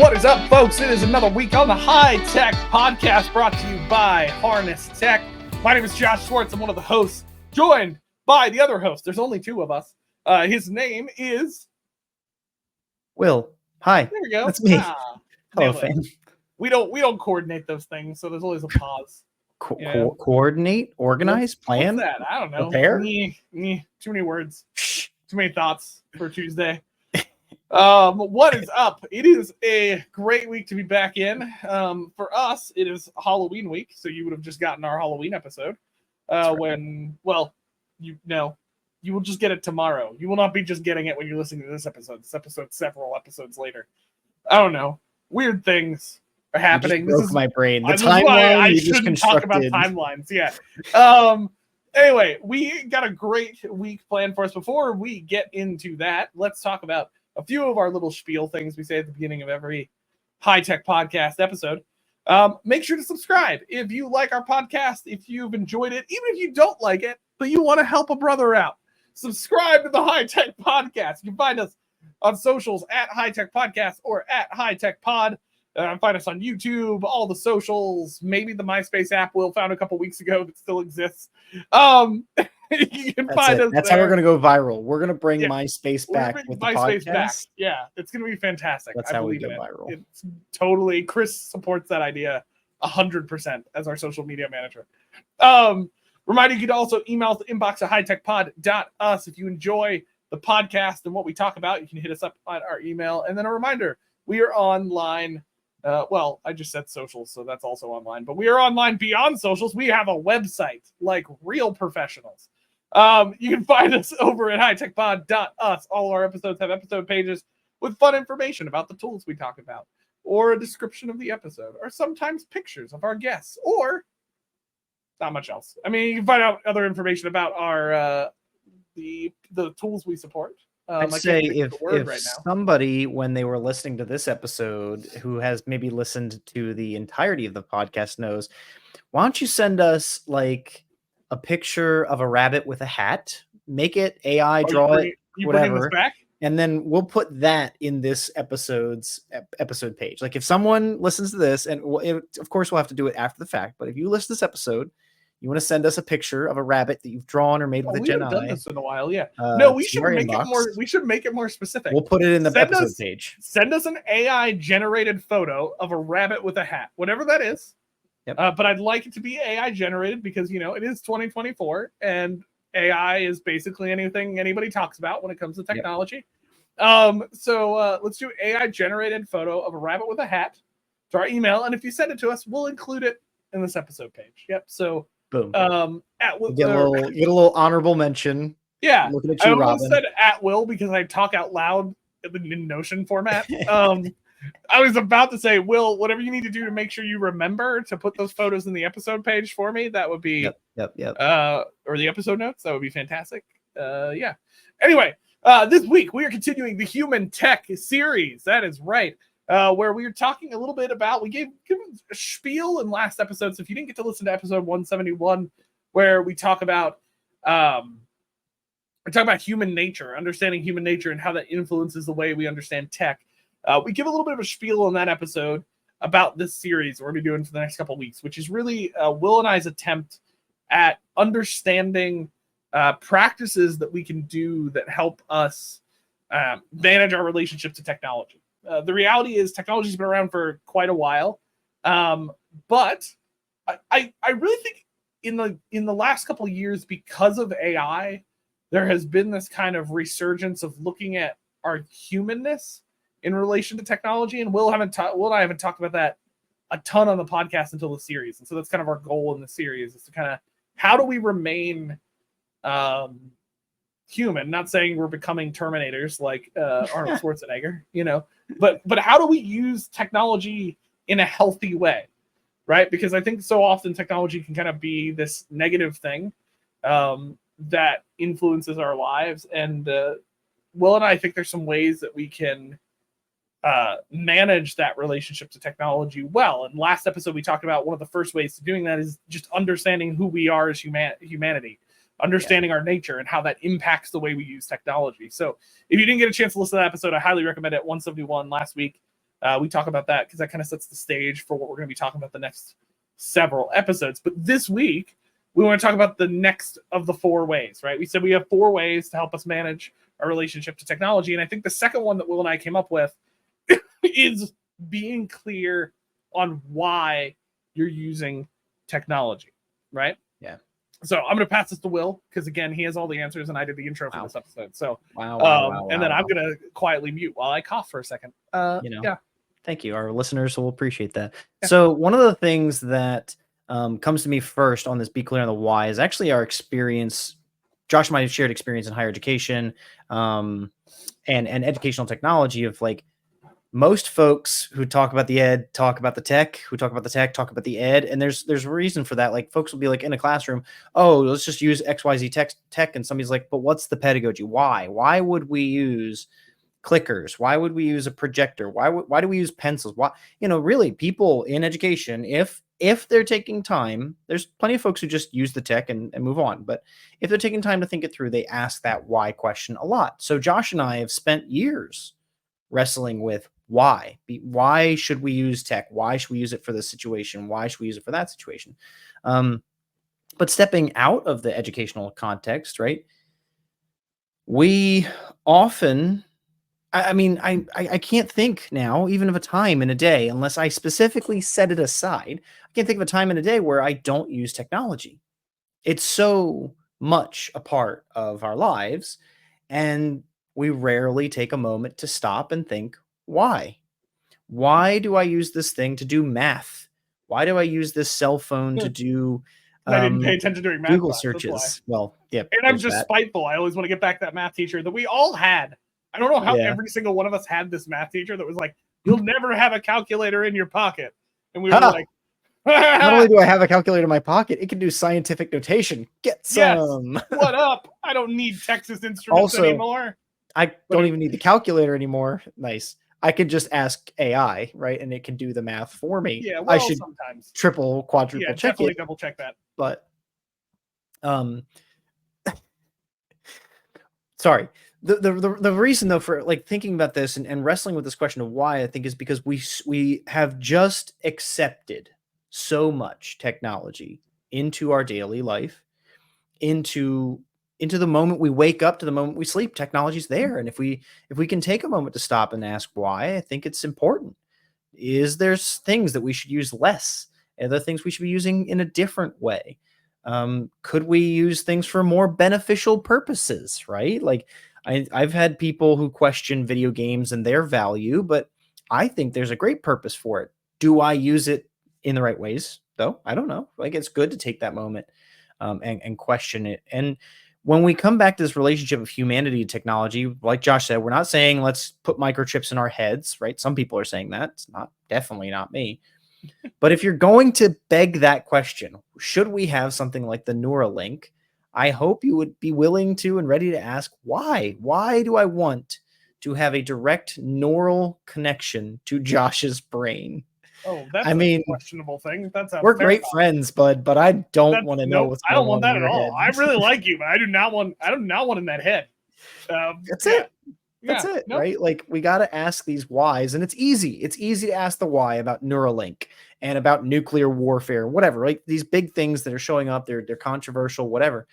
What is up, folks? It is another week on the High Tech Podcast brought to you by Harness Tech. My name is Josh Schwartz. I'm one of the hosts, joined by the other host. There's only two of us. His name is Will. Hi. There we go. That's me. Hello, fam. We don't coordinate those things, so there's always a pause. Coordinate, organize, plan. What's that? I don't know. Prepare. Too many words. Too many thoughts for Tuesday. What is up? It is a great week to be back in. For us, it is Halloween week, so you would have just gotten our Halloween episode. You will just get it tomorrow. You will not be just getting it when you're listening to this episode. This episode several episodes later. I don't know. Weird things are happening. This broke my brain. The timeline I you shouldn't just talk about timelines. Yeah. Anyway, we got a great week planned for us. Before we get into that, let's talk about a few of our little spiel things we say at the beginning of every high-tech podcast episode. Make sure to subscribe if you like our podcast, if you've enjoyed it, even if you don't like it, but you want to help a brother out. Subscribe to the High-Tech Podcast. You can find us on socials at High-Tech Podcast or at High-Tech Pod. Find us on YouTube, all the socials, maybe the MySpace app Will found a couple weeks ago that still exists. You can find us. That's how we're going to go viral. We're going to bring MySpace back with the podcast. Back. Yeah, it's going to be fantastic. That's how we go viral. It's totally. Chris supports that idea 100% as our social media manager. Reminder, you can also email us the inbox at hightechpod.us. If you enjoy the podcast and what we talk about, you can hit us up on our email. And then a reminder, we are online. I just said socials, so that's also online. But we are online beyond socials. We have a website like real professionals. You can find us over at hightechpod.us. All our episodes have episode pages with fun information about the tools we talk about, or a description of the episode, or sometimes pictures of our guests, or not much else. I mean, you can find out other information about our the tools we support. I'd say if somebody, when they were listening to this episode, who has maybe listened to the entirety of the podcast knows, why don't you send us like a picture of a rabbit with a hat, make it AI, draw it, whatever, and then we'll put that in this episode page. Like if someone listens to this, and of course we'll have to do it after the fact, but if you listen to this episode, you want to send us a picture of a rabbit that you've drawn or made with a Gen I. We haven't done this in a while, yeah. No, we should make it more. We should make it more specific. We'll put it in the episode page. Send us an AI generated photo of a rabbit with a hat, whatever that is. Yep. But I'd like it to be AI generated because it is 2024 and AI is basically anything anybody talks about when it comes to technology. Yep. So let's do AI generated photo of a rabbit with a hat to our email, and if you send it to us, we'll include it in this episode page. Yep. So. Boom. Get a little honorable mention. Yeah. Looking at you, I almost said at will because I talk out loud in Notion format. I was about to say, Will, whatever you need to do to make sure you remember to put those photos in the episode page for me, that would be yep. Or the episode notes, that would be fantastic. Yeah. Anyway, this week we are continuing the Human Tech series. That is right. Where we were talking a little bit about, we gave a spiel in last episode. So if you didn't get to listen to episode 171, where we talk about human nature, understanding human nature and how that influences the way we understand tech. We give a little bit of a spiel in that episode about this series we're going to be doing for the next couple of weeks, which is really Will and I's attempt at understanding practices that we can do that help us manage our relationship to technology. The reality is technology's been around for quite a while, but I really think in the last couple of years, because of AI, there has been this kind of resurgence of looking at our humanness in relation to technology. And Will and I haven't talked about that a ton on the podcast until the series, and so that's kind of our goal in the series, is to kind of how do we remain human, not saying we're becoming Terminators like Arnold Schwarzenegger, but how do we use technology in a healthy way, right? Because I think so often technology can kind of be this negative thing that influences our lives. And Will and I think there's some ways that we can manage that relationship to technology well. And last episode, we talked about one of the first ways to doing that is just understanding who we are as humanity. Understanding our nature and how that impacts the way we use technology. So if you didn't get a chance to listen to that episode, I highly recommend it. 171 last week. we talk about that because that kind of sets the stage for what we're going to be talking about the next several episodes. But this week, we want to talk about the next of the 4 ways, right? We said we have 4 ways to help us manage our relationship to technology. And I think the second one that Will and I came up with is being clear on why you're using technology, right? Yeah. So I'm going to pass this to Will because, again, he has all the answers and I did the intro for this episode. So, and then I'm going to quietly mute while I cough for a second. Yeah. Thank you. Our listeners will appreciate that. Yeah. So one of the things that comes to me first on this be clear on the why is actually our experience. Josh and I have shared experience in higher education and educational technology of like most folks who talk about the ed talk about the tech, who talk about the tech talk about the ed. And there's a reason for that. Like folks will be like in a classroom, oh, let's just use XYZ tech. And somebody's like, but what's the pedagogy? Why would we use clickers? Why would we use a projector? Why do we use pencils? Why, really people in education, if they're taking time, there's plenty of folks who just use the tech and move on. But if they're taking time to think it through, they ask that why question a lot. So Josh and I have spent years wrestling with why should we use tech? Why should we use it for this situation? Why should we use it for that situation? But stepping out of the educational context, right? We often, I can't think now, even of a time in a day, unless I specifically set it aside. I can't think of a time in a day where I don't use technology. It's so much a part of our lives, and we rarely take a moment to stop and think, why? Why do I use this thing to do math? Why do I use this cell phone to do I didn't pay attention during math Google class, searches? Well, yeah. And I'm just spiteful. I always want to get back that math teacher that we all had. I don't know how every single one of us had this math teacher that was like, you'll never have a calculator in your pocket. And we were like, not only do I have a calculator in my pocket, it can do scientific notation. Get some. Yes. What up? I don't need Texas Instruments anymore. I don't even need the calculator anymore. Nice. I could just ask AI, right? And it can do the math for me. Yeah, well, I should sometimes triple, quadruple check definitely it. Double check that. But sorry. The reason though for like thinking about this and wrestling with this question of why, I think, is because we have just accepted so much technology into our daily life, into the moment we wake up to the moment we sleep. Technology's there, and if we can take a moment to stop and ask why, I think it's important. Is there's things that we should use less? Are there things we should be using in a different way? Could we use things for more beneficial purposes, right? Like I've had people who question video games and their value, but I think there's a great purpose for it. Do I use it in the right ways, though? I don't know. Like it's good to take that moment and question it. And when we come back to this relationship of humanity to technology, like Josh said, we're not saying let's put microchips in our heads, right? Some people are saying that. It's definitely not me. But if you're going to beg that question, should we have something like the Neuralink? I hope you would be willing to and ready to ask why. Why do I want to have a direct neural connection to Josh's brain? Oh, that's a questionable thing. We're great friends, bud, but I don't want to know what's going on. I don't want that at all. Head. I really like you, but I do not want in that head. That's it. That's it, right? Like we got to ask these whys, and it's easy. It's easy to ask the why about Neuralink and about nuclear warfare, whatever, right? These big things that are showing up, they're controversial, whatever.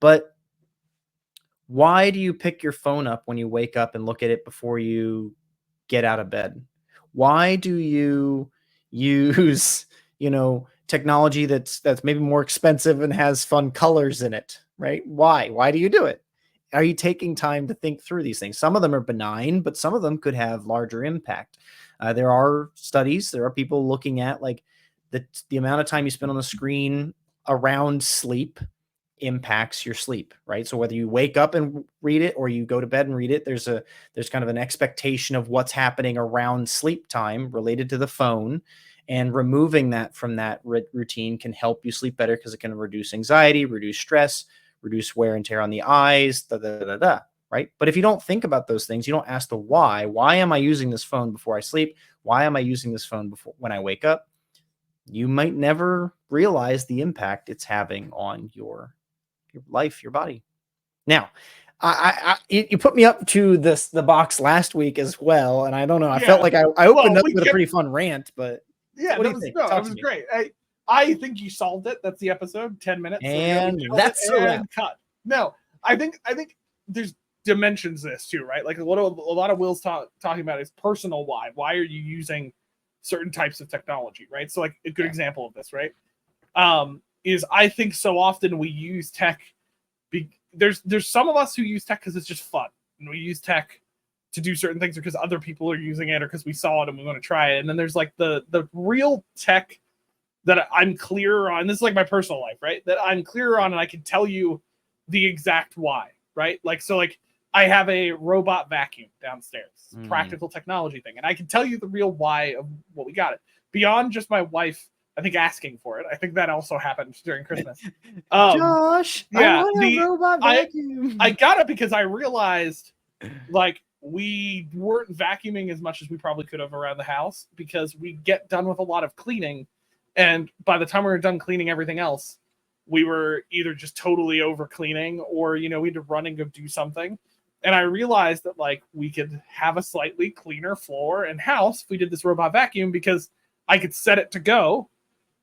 But why do you pick your phone up when you wake up and look at it before you get out of bed? Why do you use, technology that's maybe more expensive and has fun colors in it, right? Why do you do it? Are you taking time to think through these things? Some of them are benign, but some of them could have larger impact. There are studies, there are people looking at like the amount of time you spend on the screen around sleep impacts your sleep, right? So whether you wake up and read it or you go to bed and read it, there's kind of an expectation of what's happening around sleep time related to the phone, and removing that from that routine can help you sleep better because it can reduce anxiety, reduce stress, reduce wear and tear on the eyes, right? But if you don't think about those things, you don't ask the why am I using this phone before I sleep? Why am I using this phone when I wake up? You might never realize the impact it's having on your life, your body. Now, You put me up to the box last week as well, and I don't know. I felt like I opened up with a pretty fun rant, but yeah, what do you think? No, that was great. I think you solved it. That's the episode, 10 minutes, and that's and cut. No, I think there's dimensions to this too, right? Like a lot of Will's talking about is personal why. Why are you using certain types of technology, right? So like a good example of this, right? Is I think so often we use tech. There's some of us who use tech because it's just fun, and we use tech to do certain things because other people are using it or because we saw it and we want to try it. And then there's like the real tech that I'm clearer on. This is like my personal life, right? That I'm clearer on, and I can tell you the exact why, right? Like so, like I have a robot vacuum downstairs, practical technology thing, and I can tell you the real why of what we got it. Beyond just my wife, I think, asking for it. I think that also happened during Christmas. Josh, yeah, I want a robot vacuum. I got it because I realized, like, we weren't vacuuming as much as we probably could have around the house because we get done with a lot of cleaning, and by the time we were done cleaning everything else, we were either just totally over cleaning or we had to run and go do something. And I realized that like we could have a slightly cleaner floor and house if we did this robot vacuum because I could set it to go.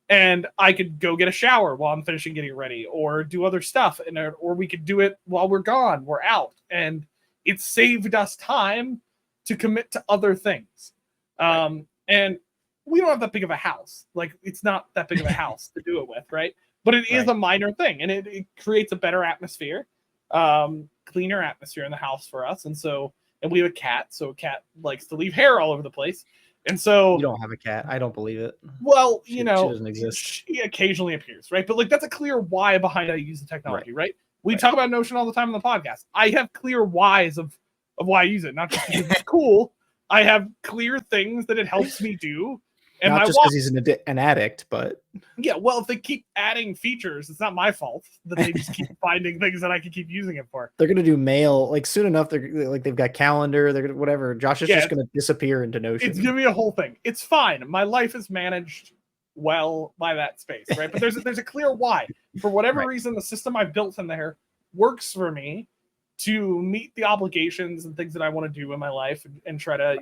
And I could go get a shower while I'm finishing getting ready or do other stuff. Or we could do it while we're gone, we're out. And it saved us time to commit to other things. And we don't have that big of a house. Like, it's not that big of a house to do it with, right? But it is a minor thing. And it creates a better atmosphere, cleaner atmosphere in the house for us. And we have a cat. So a cat likes to leave hair all over the place. And so you don't have a cat. I don't believe it. Well, she doesn't exist. She occasionally appears, right? But like that's a clear why behind how you use the technology, right? We talk about Notion all the time on the podcast. I have clear whys of why I use it, not just because it's cool. I have clear things that it helps me do. And not just because he's an addict, but yeah. Well, if they keep adding features, it's not my fault that they just keep finding things that I can keep using it for. They're gonna do mail like soon enough. They're like they've got calendar. They're gonna whatever. Josh is just gonna disappear into Notion. It's gonna be a whole thing. It's fine. My life is managed well by that space, right? But there's a clear why. For whatever reason, the system I've built in there works for me to meet the obligations and things that I want to do in my life and try to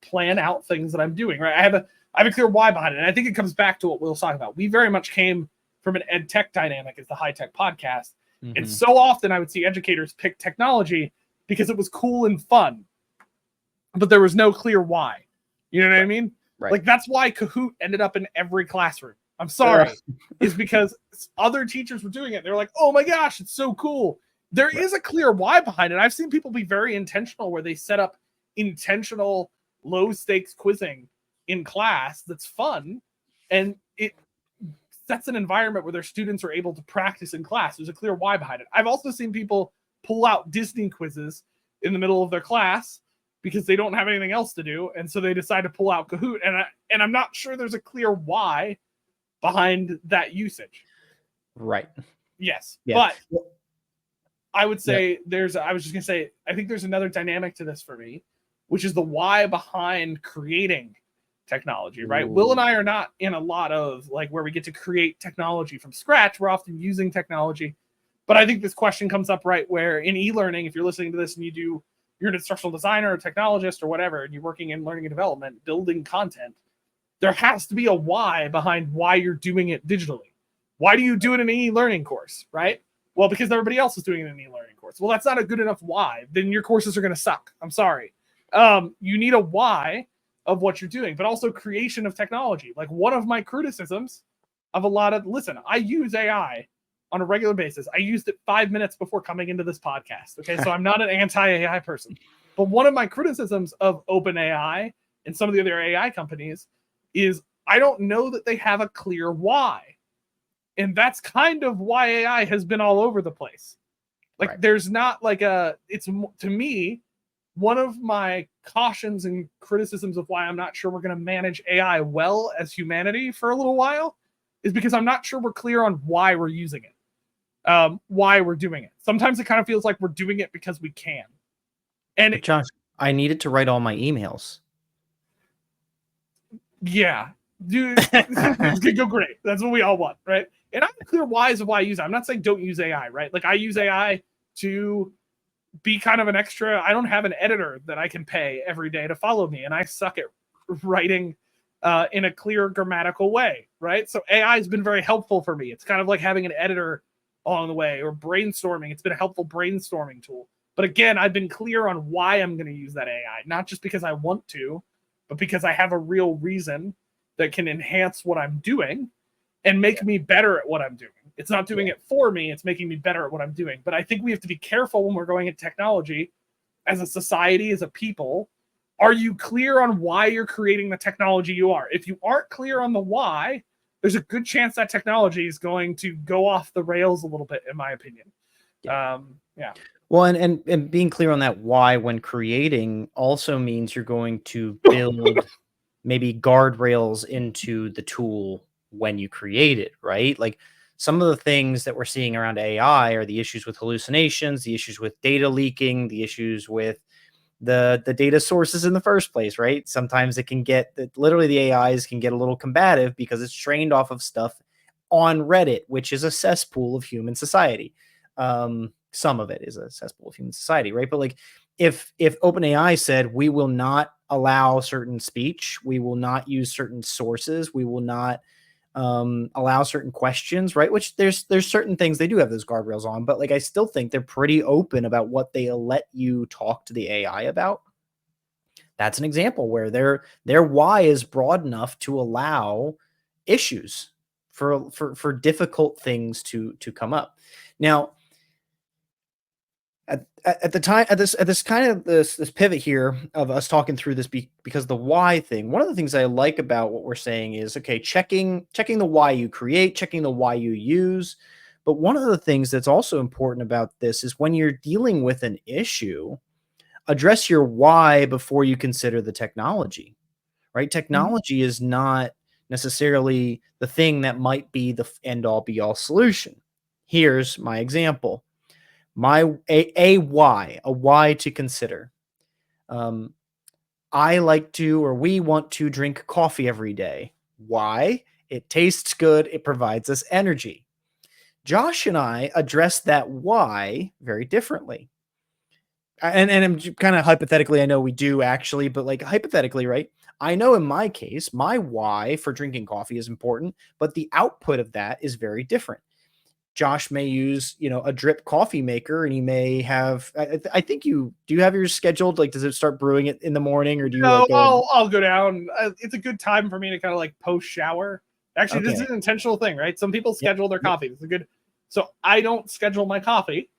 plan out things that I'm doing, right? I have a clear why behind it. And I think it comes back to what Will's talking about. We very much came from an ed tech dynamic as the high tech podcast. And so often I would see educators pick technology because it was cool and fun, but there was no clear why. You know what I mean? Right. Like that's why Kahoot ended up in every classroom. I'm sorry. Is because other teachers were doing it. They're like, oh my gosh, it's so cool. There is a clear why behind it. I've seen people be very intentional where they set up intentional low stakes quizzing in class that's fun, and it sets an environment where their students are able to practice in class. There's a clear why behind it. I've also seen people pull out Disney quizzes in the middle of their class because they don't have anything else to do, and so they decide to pull out Kahoot. And I'm not sure there's a clear why behind that usage. Right. Yes. Yeah. But I would say I think there's another dynamic to this for me, which is the why behind creating technology, right? Ooh. Will and I are not in a lot of like where we get to create technology from scratch. We're often using technology. But I think this question comes up right where in e-learning, if you're listening to this and you're an instructional designer or technologist or whatever, and you're working in learning and development, building content, there has to be a why behind why you're doing it digitally. Why do you do it in an e-learning course, right? Well, because everybody else is doing it in an e-learning course. Well, that's not a good enough why. Then your courses are going to suck. I'm sorry. You need a why of what you're doing, but also creation of technology. Like one of my criticisms of I use AI on a regular basis. I used it 5 minutes before coming into this podcast. Okay. So I'm not an anti-AI person, but one of my criticisms of OpenAI and some of the other AI companies is I don't know that they have a clear why. And that's kind of why AI has been all over the place. Like there's not like it's to me, one of my cautions and criticisms of why I'm not sure we're going to manage AI well as humanity for a little while is because I'm not sure we're clear on why we're using it, why we're doing it. Sometimes it kind of feels like we're doing it because we can. And Josh, I needed to write all my emails. Yeah, dude, it's gonna go great. That's what we all want, right? And I have clear whys of why I use it. I'm not saying don't use AI, right? Like I use AI to be kind of an extra. I don't have an editor that I can pay every day to follow me, and I suck at writing in a clear grammatical way, right? So AI has been very helpful for me. It's kind of like having an editor along the way, or brainstorming. It's been a helpful brainstorming tool. But again, I've been clear on why I'm going to use that AI, not just because I want to, but because I have a real reason that can enhance what I'm doing and make me better at what I'm doing. It's not doing it for me, it's making me better at what I'm doing. But I think we have to be careful when we're going into technology as a society, as a people. Are you clear on why you're creating the technology you are? If you aren't clear on the why, there's a good chance that technology is going to go off the rails a little bit, in my opinion. Yeah. Well, and being clear on that why when creating also means you're going to build maybe guardrails into the tool when you create it, right? Like some of the things that we're seeing around AI are the issues with hallucinations, the issues with data leaking, the issues with the data sources in the first place, right? Sometimes it can get literally the AIs can get a little combative because it's trained off of stuff on Reddit, which is a cesspool of human society. Some of it is a cesspool of human society, right? But like if OpenAI said we will not allow certain speech, we will not use certain sources, we will not allow certain questions, right? Which there's certain things they do have those guardrails on, but like I still think they're pretty open about what they let you talk to the AI about. That's an example where their why is broad enough to allow issues for difficult things to come up. Now, at the time at this kind of this pivot here of us talking through this because the why thing, one of the things I like about what we're saying is, okay, checking the why you create, checking the why you use. But one of the things that's also important about this is when you're dealing with an issue, address your why before you consider the technology, right? Technology is not necessarily the thing that might be the end all be all solution. Here's my example. A why to consider. I like to, or we want to drink coffee every day. Why? It tastes good. It provides us energy. Josh and I address that why very differently. And I'm kind of hypothetically, I know we do actually, but like hypothetically, right? I know in my case, my why for drinking coffee is important, but the output of that is very different. Josh may use, a drip coffee maker, and he may have. I think do you have yours scheduled? Like, does it start brewing it in the morning, or do you? No, I'll go down. It's a good time for me to kind of like post shower. Actually, This is an intentional thing, right? Some people schedule their coffee. It's a good. So I don't schedule my coffee.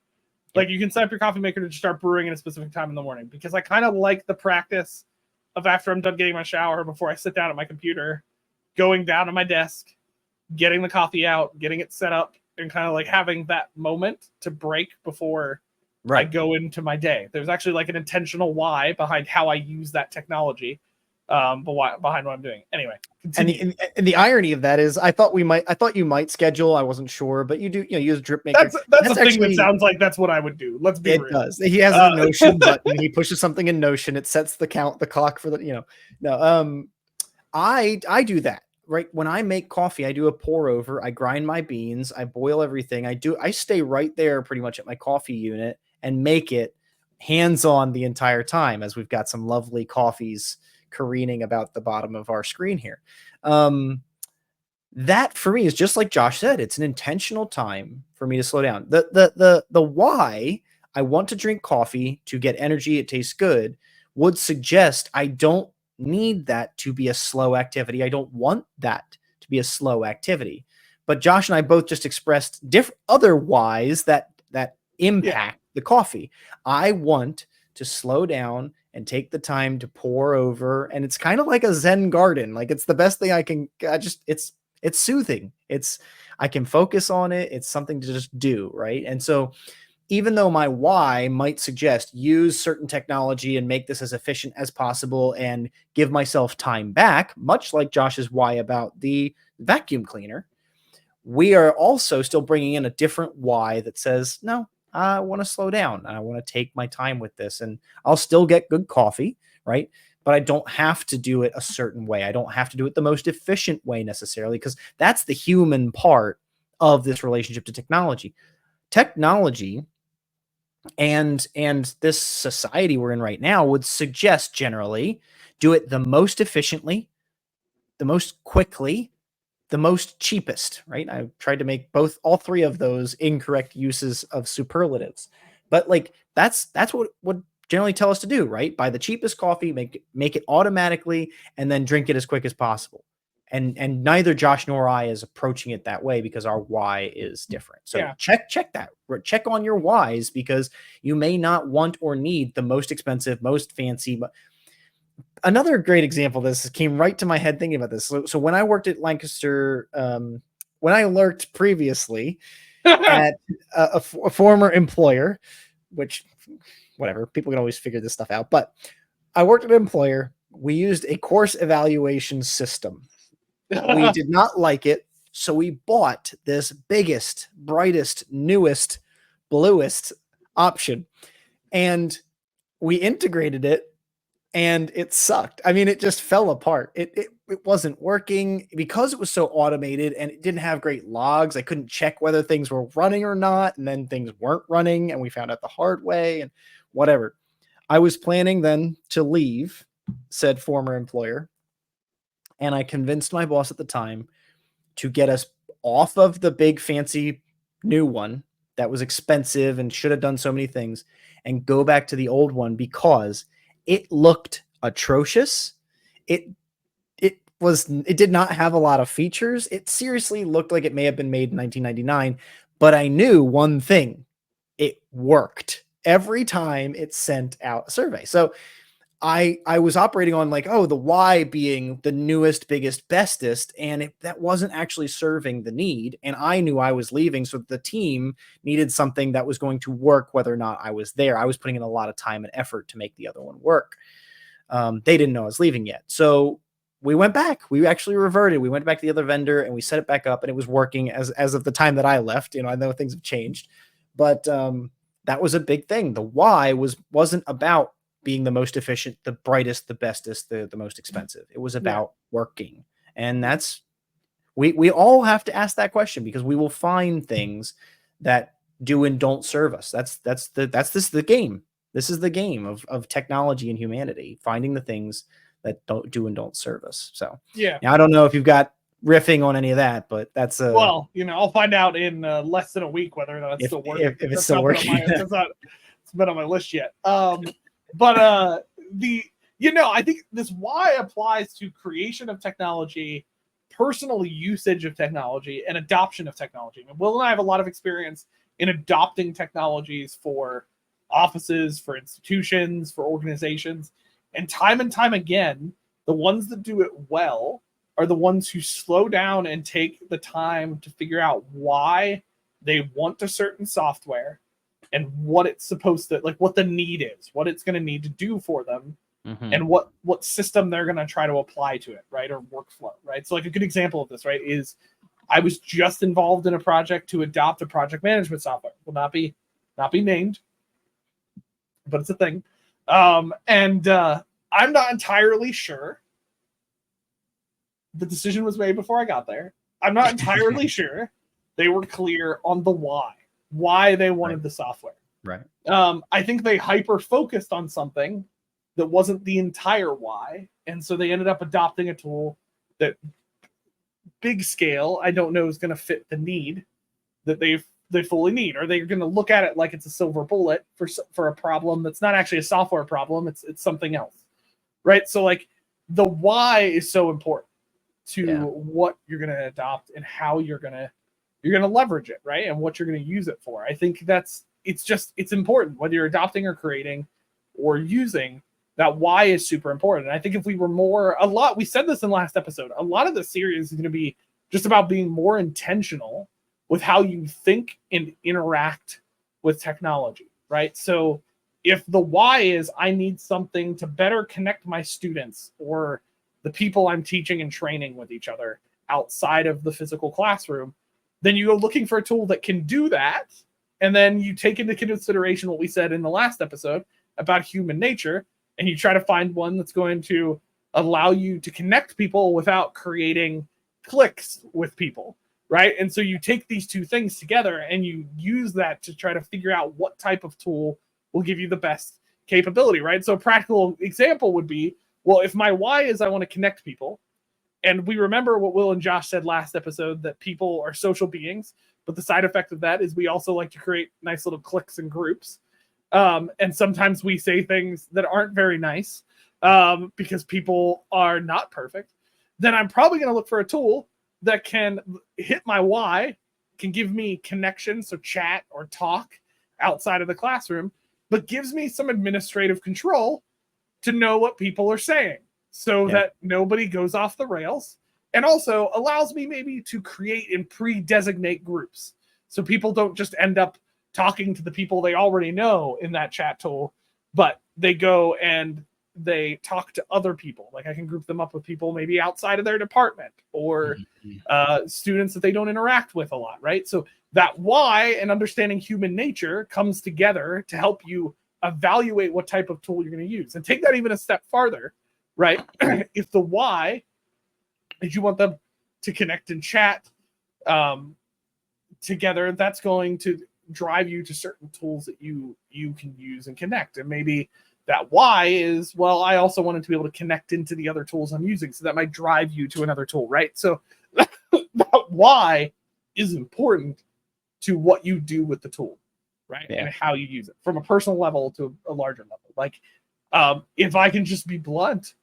Like you can set up your coffee maker to start brewing at a specific time in the morning, because I kind of like the practice of after I'm done getting my shower, before I sit down at my computer, going down to my desk, getting the coffee out, getting it set up, and kind of like having that moment to break before I go into my day. There's actually like an intentional why behind how I use that technology, but why behind what I'm doing. Anyway, and the irony of that is, I thought you might schedule. I wasn't sure, but you do. Use a drip maker. That's the thing that sounds like that's what I would do. Let's be real. It does. He has a Notion button. He pushes something in Notion. It sets the clock for the. No. I do that. Right. When I make coffee, I do a pour over, I grind my beans, I boil everything. I stay right there pretty much at my coffee unit and make it hands-on the entire time, as we've got some lovely coffees careening about the bottom of our screen here. That for me is just like Josh said, it's an intentional time for me to slow down. The why I want to drink coffee to get energy, it tastes good, would suggest I don't need that to be a slow activity. I don't want that to be a slow activity. But Josh and I both just expressed different other whys that impact the coffee. I want to slow down and take the time to pour over, and it's kind of like a Zen garden. Like it's the best thing I can. It's soothing. I can focus on it. It's something to just do, right? And so, even though my why might suggest use certain technology and make this as efficient as possible and give myself time back, much like Josh's why about the vacuum cleaner, we are also still bringing in a different why that says, no, I want to slow down. I want to take my time with this, and I'll still get good coffee, right? But I don't have to do it a certain way. I don't have to do it the most efficient way necessarily, because that's the human part of this relationship to technology. Technology And this society we're in right now would suggest generally do it the most efficiently, the most quickly, the most cheapest, right? I tried to make all three of those incorrect uses of superlatives. But like that's what would generally tell us to do, right? Buy the cheapest coffee, make it automatically, and then drink it as quick as possible. And neither Josh nor I is approaching it that way because our why is different. So check that. Check on your whys, because you may not want or need the most expensive, most fancy. But another great example of this came right to my head thinking about this. So when I worked at Lancaster, when I lurked previously at a former employer, which whatever, people can always figure this stuff out. But I worked at an employer. We used a course evaluation system. We did not like it, so we bought this biggest, brightest, newest, bluest option, and we integrated it, and it sucked. I mean, it just fell apart. It wasn't working because it was so automated, and it didn't have great logs. I couldn't check whether things were running or not, and then things weren't running, and we found out the hard way, and whatever. I was planning then to leave said former employer, and I convinced my boss at the time to get us off of the big fancy new one that was expensive and should have done so many things, and go back to the old one because it looked atrocious. It did not have a lot of features. It seriously looked like it may have been made in 1999, but I knew one thing: it worked every time it sent out a survey. So I was operating on like, oh, the why being the newest, biggest, bestest, and that wasn't actually serving the need. And I knew I was leaving, so the team needed something that was going to work whether or not I was there. I was putting in a lot of time and effort to make the other one work. They didn't know I was leaving yet. So we went back. We actually reverted. We went back to the other vendor and we set it back up, and it was working as of the time that I left. You know, I know things have changed, but that was a big thing. The why wasn't about being the most efficient, the brightest, the bestest, the most expensive. It was about working. And that's, we all have to ask that question, because we will find things that do and don't serve us. That's the game. This is the game of technology and humanity, finding the things that don't do and don't serve us. So yeah, now, I don't know if you've got riffing on any of that, but that's well, you know, I'll find out in less than a week whether or not it's still working. If it's still working. It's been on my list yet. But I think this why applies to creation of technology, personal usage of technology, and adoption of technology. I mean, Will and I have a lot of experience in adopting technologies for offices, for institutions, for organizations, and time again, the ones that do it well are the ones who slow down and take the time to figure out why they want a certain software and what it's supposed to, like, what the need is, what it's going to need to do for them, and what system they're going to try to apply to it, right? Or workflow, right? So like a good example of this, right, is I was just involved in a project to adopt a project management software. Will not be named, but it's a thing. And I'm not entirely sure. The decision was made before I got there. I'm not entirely sure they were clear on the why they wanted the software. Right. I think they hyper focused on something that wasn't the entire why, and so they ended up adopting a tool that, big scale, I don't know is going to fit the need that they fully need. Or they're going to look at it like it's a silver bullet for a problem that's not actually a software problem. It's something else, right? So like the why is so important to what you're going to adopt and how you're going to leverage it, right? And what you're going to use it for. I think it's important whether you're adopting or creating or using. That why is super important. And I think if we were we said this in the last episode, a lot of the series is going to be just about being more intentional with how you think and interact with technology, right? So if the why is I need something to better connect my students or the people I'm teaching and training with each other outside of the physical classroom, then you go looking for a tool that can do that. And then you take into consideration what we said in the last episode about human nature, and you try to find one that's going to allow you to connect people without creating cliques with people. right? And so you take these two things together and you use that to try to figure out what type of tool will give you the best capability, right? So a practical example would be, well, if my why is I want to connect people, and we remember what Will and Josh said last episode, that people are social beings, but the side effect of that is we also like to create nice little cliques and groups. And sometimes we say things that aren't very nice because people are not perfect. Then I'm probably going to look for a tool that can hit my why, can give me connection, so chat or talk outside of the classroom, but gives me some administrative control to know what people are saying so that nobody goes off the rails, and also allows me maybe to create and pre-designate groups so people don't just end up talking to the people they already know in that chat tool, but they go and they talk to other people. Like I can group them up with people maybe outside of their department or students that they don't interact with a lot, right? So that why and understanding human nature comes together to help you evaluate what type of tool you're going to use. And take that even a step farther, right? If the why is you want them to connect and chat together, that's going to drive you to certain tools that you can use and connect. And maybe that why is, well, I also wanted to be able to connect into the other tools I'm using, so that might drive you to another tool, right? So that why is important to what you do with the tool, right? And how you use it from a personal level to a larger level. Like if I can just be blunt,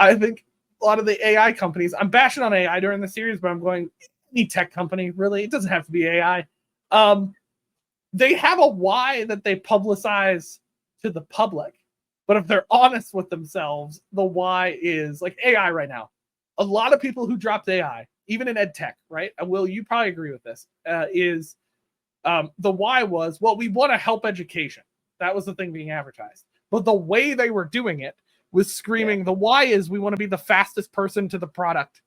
I think a lot of the AI companies, I'm bashing on AI during the series, but I'm going, any tech company, really, it doesn't have to be AI. They have a why that they publicize to the public. But if they're honest with themselves, the why is like AI right now. A lot of people who dropped AI, even in ed tech, right? Will, you probably agree with this, is the why was, well, we want to help education. That was the thing being advertised. But the way they were doing it was screaming, the why is we want to be the fastest person to the product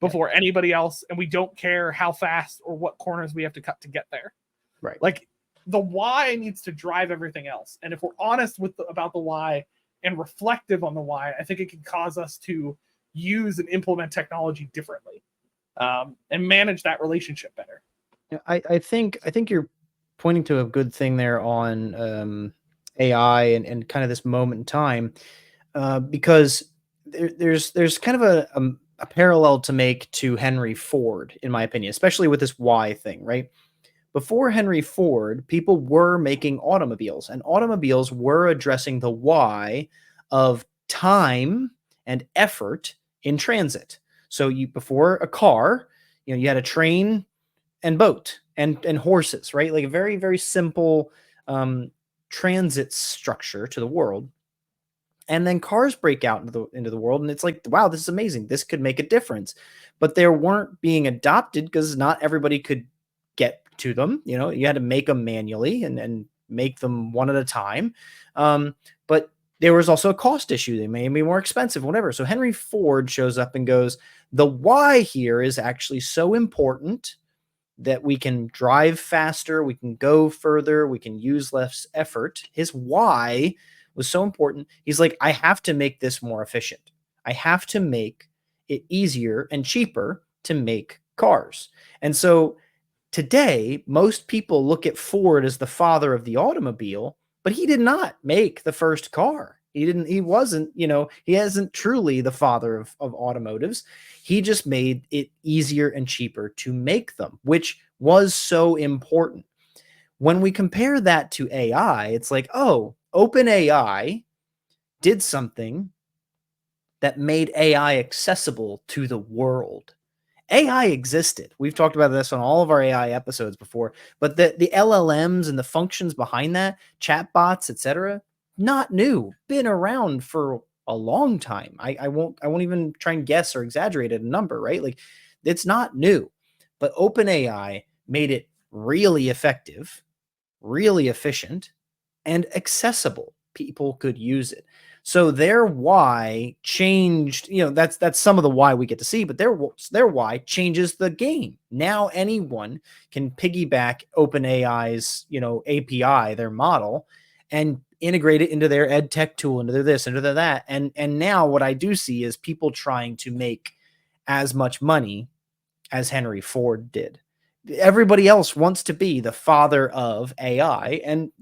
before anybody else. And we don't care how fast or what corners we have to cut to get there. Right. Like the why needs to drive everything else. And if we're honest about the why and reflective on the why, I think it can cause us to use and implement technology differently and manage that relationship better. I think you're pointing to a good thing there on AI and kind of this moment in time, because there's kind of a parallel to make to Henry Ford, in my opinion, especially with this why thing, right? Before Henry Ford, people were making automobiles, and automobiles were addressing the why of time and effort in transit. So before a car, you had a train and boat and horses, right? Like a very, very simple transit structure to the world. And then cars break out into the world, and it's like, wow, this is amazing. This could make a difference. But they weren't being adopted because not everybody could get to them. You had to make them manually and make them one at a time. But there was also a cost issue. They may be more expensive, whatever. So Henry Ford shows up and goes, the why here is actually so important that we can drive faster, we can go further, we can use less effort. His why was so important. He's like, I have to make this more efficient. I have to make it easier and cheaper to make cars. And so today, most people look at Ford as the father of the automobile, but he did not make the first car. He wasn't, he isn't truly the father of automotives. He just made it easier and cheaper to make them, which was so important. When we compare that to AI, it's like, oh, OpenAI did something that made AI accessible to the world. AI existed. We've talked about this on all of our AI episodes before, but the LLMs and the functions behind that, chatbots, etc., not new, been around for a long time. I won't even try and guess or exaggerate a number, right? Like, it's not new, but OpenAI made it really effective, really efficient, and accessible. People could use it. So their why changed, that's some of the why we get to see, but their why changes the game. Now anyone can piggyback OpenAI's, API, their model, and integrate it into their ed tech tool, into their this, into their that. And now what I do see is people trying to make as much money as Henry Ford did. Everybody else wants to be the father of AI, and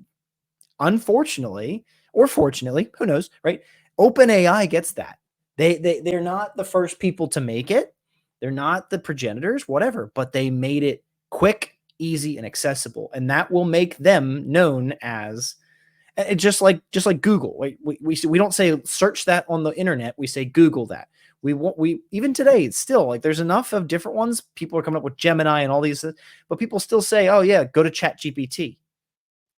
unfortunately, or fortunately, who knows, right? OpenAI gets that. They're not the first people to make it. They're not the progenitors, whatever, but they made it quick, easy, and accessible, and that will make them known as just like Google. We don't say search that on the internet. We say Google that. We even today, it's still like there's enough of different ones. People are coming up with Gemini and all these, but people still say, oh yeah, go to ChatGPT.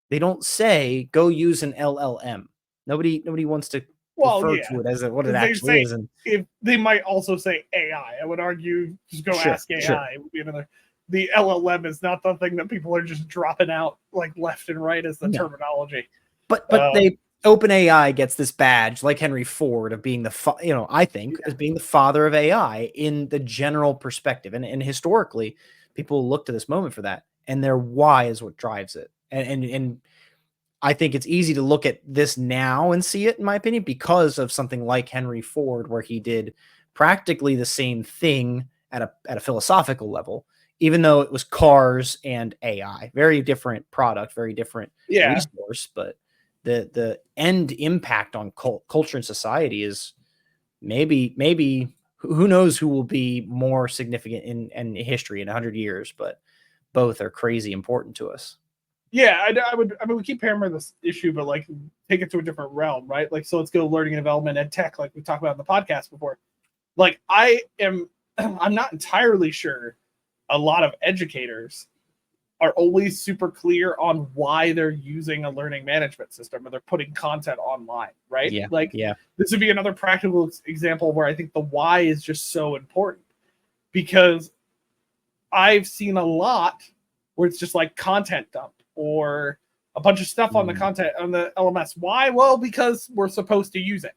They don't say go use an LLM. Nobody wants to refer to it as what it actually is. And if they might also say AI, I would argue just go ask AI. Sure. It would be another. The LLM is not the thing that people are just dropping out like left and right as the terminology. But OpenAI gets this badge, like Henry Ford, of being I think as being the father of AI in the general perspective, and historically, people look to this moment for that, and their why is what drives it. And I think it's easy to look at this now and see it, in my opinion, because of something like Henry Ford, where he did practically the same thing at a philosophical level, even though it was cars and AI, very different product, very different resource, but the end impact on culture and society is maybe who knows who will be more significant in history in 100 years, but both are crazy important to us. Yeah, I mean, we keep hammering this issue, but like take it to a different realm, right? Like, so let's go learning and development and tech, like we talked about in the podcast before. Like, I'm not entirely sure a lot of educators are always super clear on why they're using a learning management system or they're putting content online, right? Yeah. This would be another practical example where I think the why is just so important, because I've seen a lot where it's just like content dump or a bunch of stuff on the content on the LMS. Why? Well, because we're supposed to use it.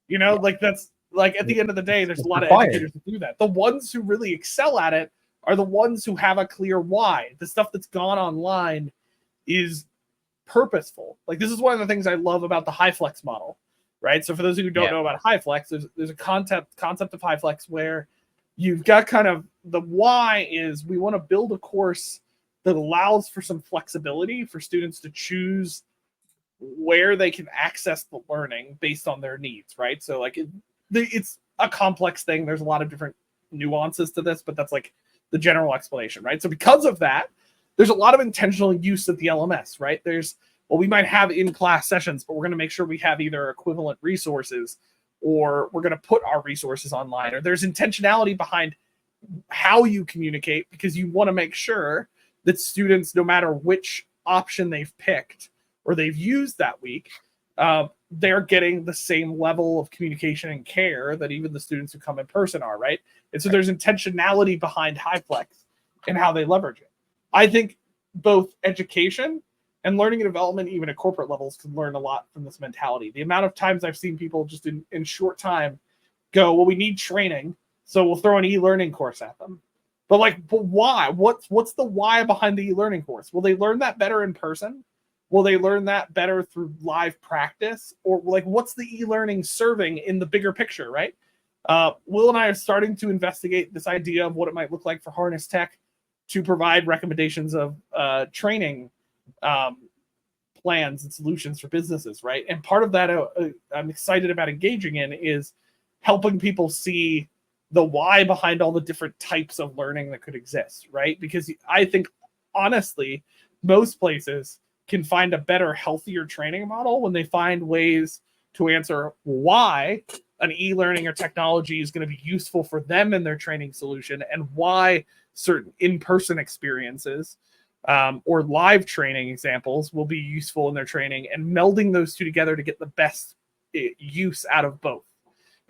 Like that's like at the end of the day, there's a lot of educators who do that. The ones who really excel at it are the ones who have a clear why. The stuff that's gone online is purposeful. Like, this is one of the things I love about the HighFlex model, right? So for those who don't know about HighFlex, there's a concept of HighFlex where you've got kind of the why is we want to build a course that allows for some flexibility for students to choose where they can access the learning based on their needs, right? So like it's a complex thing. There's a lot of different nuances to this, but that's like the general explanation, right? So because of that, there's a lot of intentional use of the LMS, right? We might have in-class sessions, but we're going to make sure we have either equivalent resources or we're going to put our resources online, or there's intentionality behind how you communicate, because you want to make sure that students, no matter which option they've picked or they've used that week, they're getting the same level of communication and care that even the students who come in person are, right? And so there's intentionality behind HighFlex and how they leverage it. I think both education and learning and development, even at corporate levels, can learn a lot from this mentality. The amount of times I've seen people just in short time go, well, we need training, so we'll throw an e-learning course at them. But why? What's the why behind the e-learning course? Will they learn that better in person? Will they learn that better through live practice? Or like, what's the e-learning serving in the bigger picture, right? Will and I are starting to investigate this idea of what it might look like for Harness Tech to provide recommendations of training plans and solutions for businesses, right? And part of that I'm excited about engaging in is helping people see the why behind all the different types of learning that could exist, right? Because I think, honestly, most places can find a better, healthier training model when they find ways to answer why an e-learning or technology is going to be useful for them in their training solution, and why certain in-person experiences or live training examples will be useful in their training, and melding those two together to get the best use out of both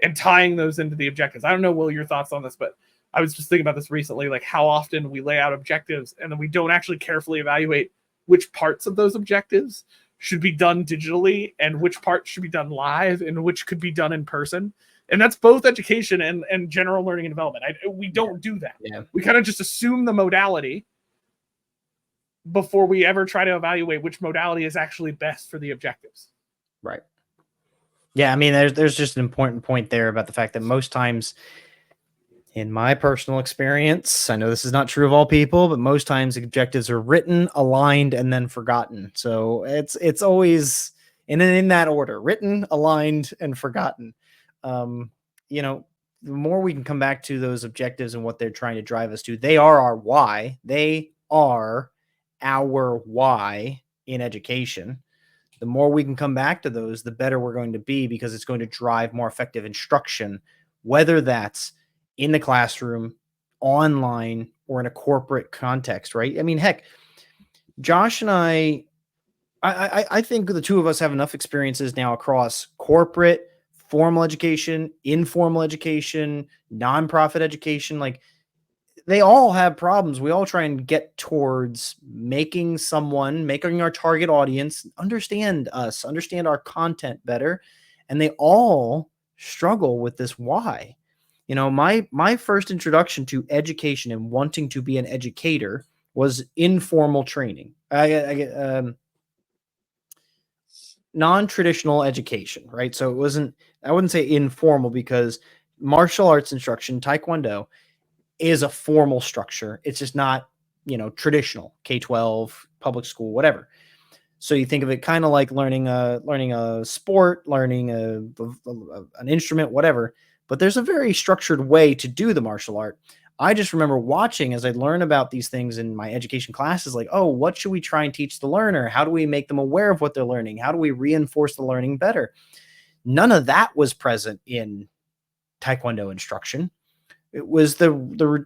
and tying those into the objectives. I don't know, Will, your thoughts on this, but I was just thinking about this recently, like how often we lay out objectives and then we don't actually carefully evaluate which parts of those objectives should be done digitally and which parts should be done live and which could be done in person. And that's both education and general learning and development. We don't do that. Yeah. We kind of just assume the modality before we ever try to evaluate which modality is actually best for the objectives. Right. Yeah, I mean, there's just an important point there about the fact that most times In my personal experience, I know this is not true of all people, but most times objectives are written, aligned, and then forgotten. So it's always in that order: written, aligned, and forgotten. You know, the more we can come back to those objectives and what they're trying to drive us to, they are our why. They are our why in education. The more we can come back to those, the better we're going to be, because it's going to drive more effective instruction, whether that's in the classroom, online, or in a corporate context, right? I mean, heck, Josh and I think the two of us have enough experiences now across corporate, formal education, informal education, nonprofit education. Like, they all have problems. We all try and get towards making our target audience understand us, understand our content better. And they all struggle with this why. You know, my first introduction to education and wanting to be an educator was informal training. Non-traditional education, right? So I wouldn't say informal, because martial arts instruction, Taekwondo, is a formal structure. It's just not, traditional K-12, public school, whatever. So you think of it kind of like learning a sport, learning an instrument, whatever. But there's a very structured way to do the martial art. I just remember watching as I learn about these things in my education classes, like, oh, what should we try and teach the learner? How do we make them aware of what they're learning? How do we reinforce the learning better? None of that was present in Taekwondo instruction. It was the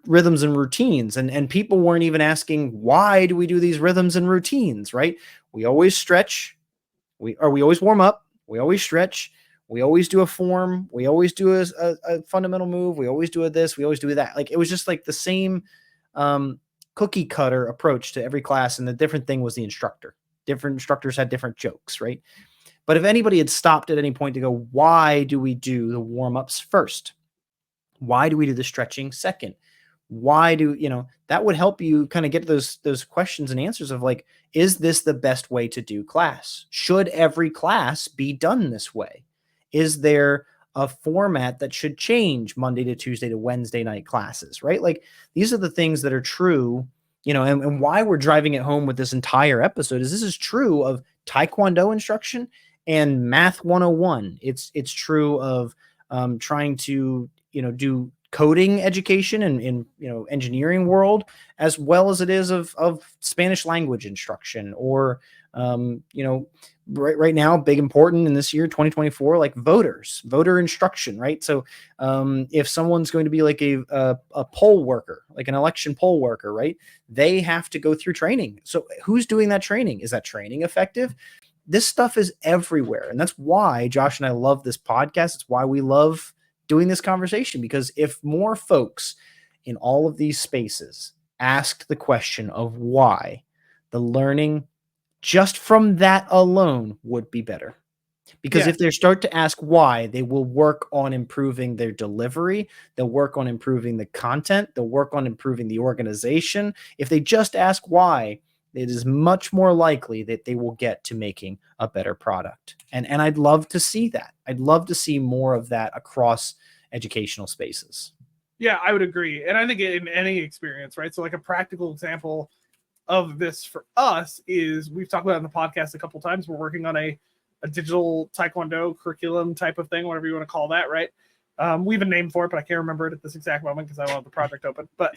rhythms and routines, and people weren't even asking, why do we do these rhythms and routines, right? We always stretch, we always warm up, we always stretch, we always do a form, we always do a fundamental move, we always do this, we always do that. Like, it was just like the same cookie cutter approach to every class, and the different thing was the instructor. Different instructors had different jokes, right? But if anybody had stopped at any point to go, why do we do the warm-ups first? Why do we do the stretching second? Why do, that would help you kind of get those questions and answers of, like, is this the best way to do class? Should every class be done this way? Is there a format that should change Monday to Tuesday to Wednesday night classes, right? Like, these are the things that are true, and why we're driving it home with this entire episode is this is true of Taekwondo instruction and Math 101. It's true of trying to, do coding education and in engineering world, as well as it is of Spanish language instruction, or right now, big important in this year 2024, like voter instruction, right? So if someone's going to be like a poll worker, like an election poll worker, right, they have to go through training. So who's doing that training? Is that training effective? This stuff is everywhere, and that's why Josh and I love this podcast. It's why we love doing this conversation, because if more folks in all of these spaces asked the question of why, the learning just from that alone would be better. Because if they start to ask why, they will work on improving their delivery. They'll work on improving the content. They'll work on improving the organization. If they just ask why, it is much more likely that they will get to making a better product. And I'd love to see that. I'd love to see more of that across educational spaces. Yeah, I would agree. And I think in any experience, right? So like a practical example of this for us is, we've talked about it on the podcast a couple of times. We're working on a digital Taekwondo curriculum type of thing, whatever you want to call that, right? We have a name for it, but I can't remember it at this exact moment because I don't have the project open. But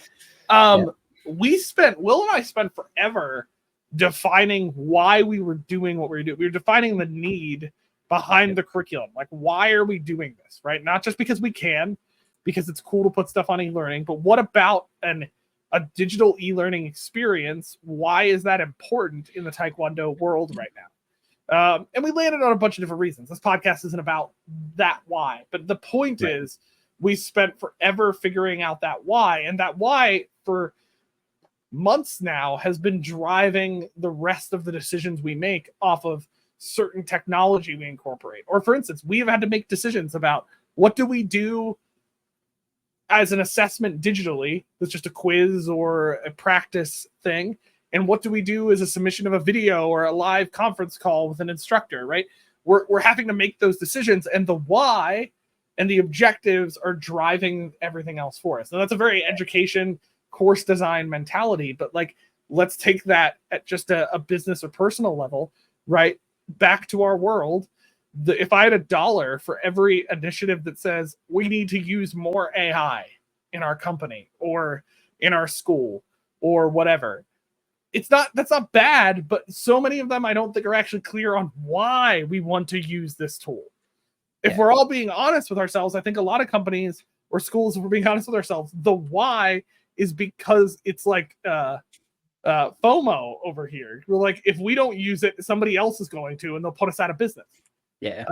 Will and I spent forever defining why we were doing what we were doing. We were defining the need behind the curriculum. Like, why are we doing this, right? Not just because we can, because it's cool to put stuff on e-learning, but what about a digital e-learning experience? Why is that important in the Taekwondo world right now? And we landed on a bunch of different reasons. This podcast isn't about that why, but the point is, we spent forever figuring out that why, and that why for months now has been driving the rest of the decisions we make off of certain technology we incorporate. Or for instance, we have had to make decisions about what do we do as an assessment digitally, that's just a quiz or a practice thing, and what do we do as a submission of a video or a live conference call with an instructor, right? We're having to make those decisions, and the why and the objectives are driving everything else for us. Now that's a very education course design mentality, but like, let's take that at just a business or personal level, right? Back to our world. If I had $1 for every initiative that says we need to use more AI in our company or in our school or whatever, that's not bad, but so many of them I don't think are actually clear on why we want to use this tool. If we're all being honest with ourselves, I think a lot of companies or schools, if we're being honest with ourselves, the why is because it's like FOMO over here. We're like, if we don't use it, somebody else is going to, and they'll put us out of business. Yeah.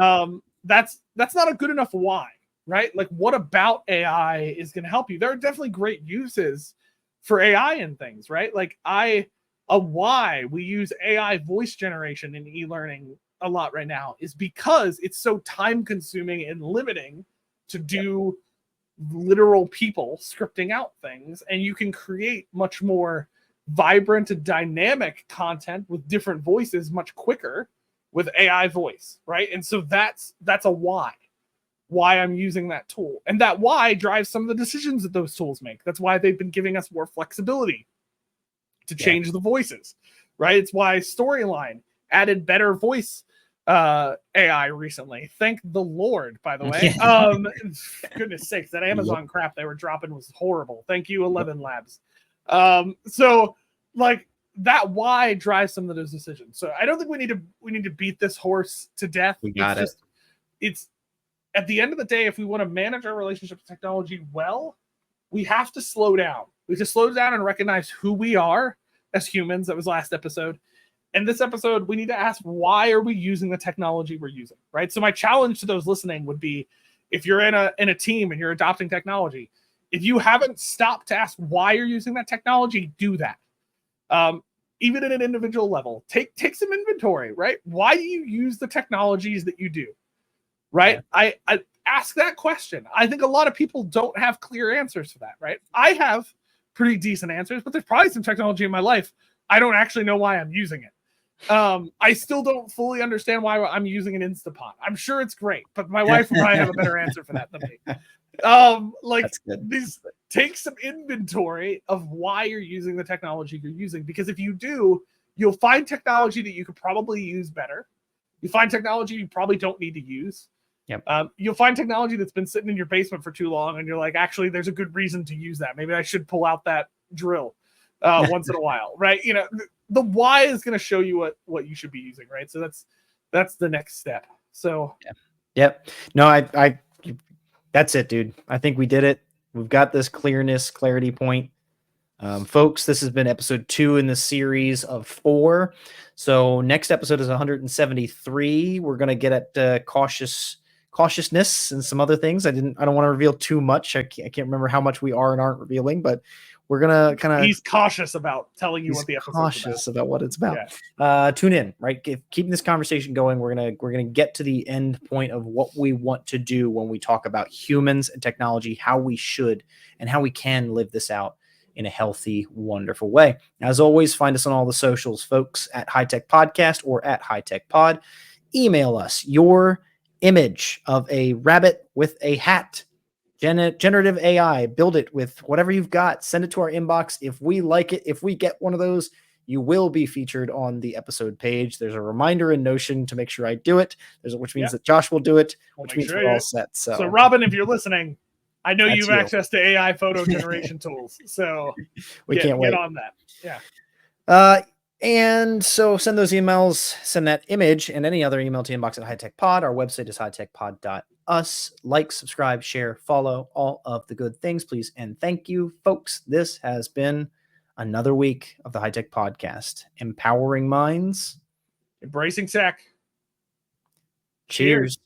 That's not a good enough why, right? Like, what about AI is going to help you? There are definitely great uses for AI and things, right? Like why we use AI voice generation in e-learning a lot right now is because it's so time consuming and limiting to do literal people scripting out things, and you can create much more vibrant and dynamic content with different voices much quicker with AI voice, right? And so that's a why I'm using that tool, and that why drives some of the decisions that those tools make. That's why they've been giving us more flexibility to change the voices, right? It's why Storyline added better voice AI recently. Thank the Lord, by the way. Goodness sakes, that Amazon crap they were dropping was horrible. Thank you, 11 Labs. So like that why drives some of those decisions. So I don't think we need to beat this horse to death. It's at the end of the day, if we want to manage our relationship with technology well, we have to slow down. We have to slow down and recognize who we are as humans. That was last episode. And this episode, we need to ask, why are we using the technology we're using, right? So my challenge to those listening would be, if you're in a team and you're adopting technology, if you haven't stopped to ask why you're using that technology, do that. Even at an individual level, take some inventory, right? Why do you use the technologies that you do, right? Yeah. I ask that question. I think a lot of people don't have clear answers for that, right? I have pretty decent answers, but there's probably some technology in my life I don't actually know why I'm using it. I still don't fully understand why I'm using an Instapot. I'm sure it's great, but my wife would probably have a better answer for that than me. Take some inventory of why you're using the technology you're using, because if you do, you'll find technology that you could probably use better. You find technology you probably don't need to use. Yep. You'll find technology that's been sitting in your basement for too long, and you're like, actually, there's a good reason to use that. Maybe I should pull out that drill once in a while, right? You know, the why is going to show you what you should be using, right? So that's the next step. So yep. No, I that's it, dude. I think we did it. We've got this clarity point. Folks, this has been episode 2 in the series of 4. So next episode is 173. We're going to get at cautiousness and some other things. I don't want to reveal too much. I can't remember how much we are and aren't revealing, but we're gonna kind of. He's cautious about telling you what the episode's cautious about what it's about. Yeah. Tune in, right? Keeping this conversation going. We're gonna get to the end point of what we want to do when we talk about humans and technology, how we should and how we can live this out in a healthy, wonderful way. As always, find us on all the socials, folks, at High Tech Podcast or at High Tech Pod. Email us your image of a rabbit with a hat. Generative AI, build it with whatever you've got. Send it to our inbox. If we like it, if we get one of those, you will be featured on the episode page. There's a reminder in Notion to make sure I do it. Which means that Josh will do it, which means we're all set. So Robin, if you're listening, I know you have access to AI photo generation tools. So we can't wait. Get on that. Yeah. And so send those emails, send that image and any other email to inbox at High Tech Pod. Our website is hightechpod.us. Like, subscribe, share, follow, all of the good things, please. And thank you, folks. This has been another week of the High Tech Podcast. Empowering minds. Embracing tech. Cheers.